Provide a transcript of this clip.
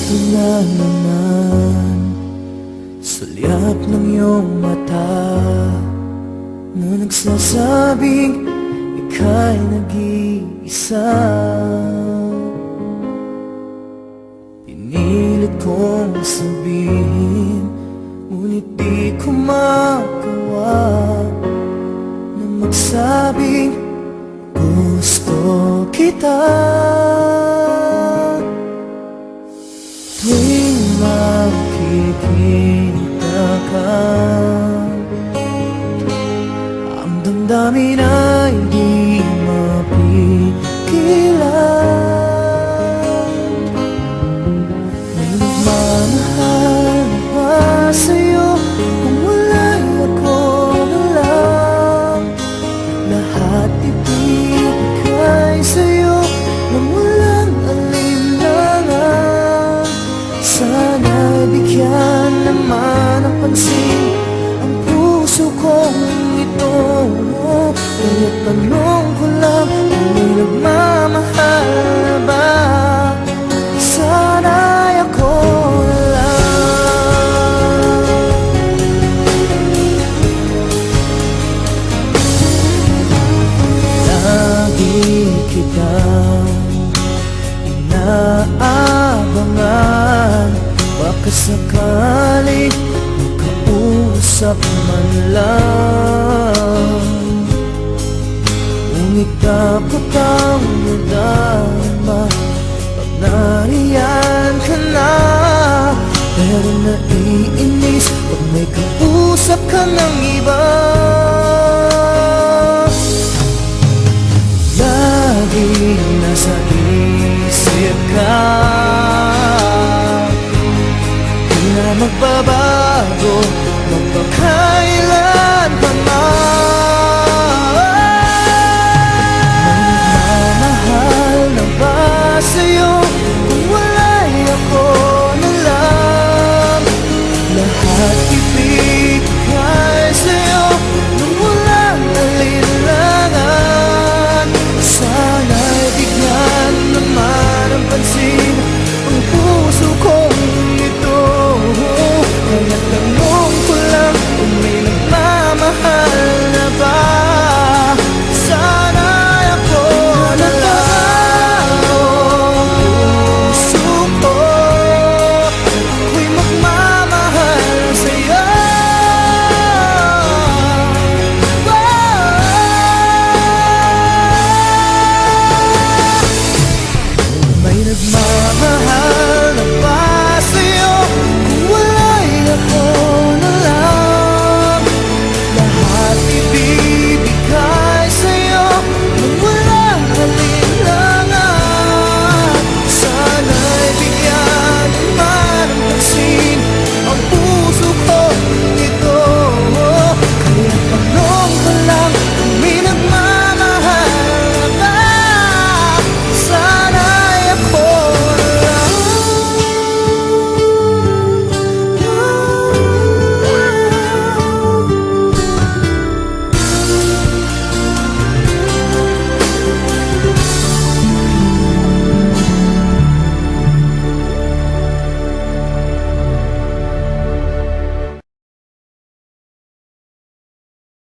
Ito na naman, sulyap ng iyong mata na nagsasabing ika'y nag-iisa. Pinilit kong sabihin, ngunit di ko magawa na magsabing gusto kita. Tuwing makikita ka, ang damdamin ay di mapigilan. May nagmamahal na ba sa'yo kung wala'y ako na lang? Lahat ibigay sa'yo nang walang alinlangan. Sana'y bigyan naman ng pansin ang puso kong ito. Kaya tanong ko lang kung may nagmamahal na ba? Sana'y ako na lang. Lagi kitang inaabangan, baka sakali makausap man lang. Ngunit dapat ang nadama pag nariyan ka na. Pero naiinis pag may kausap ka ng iba.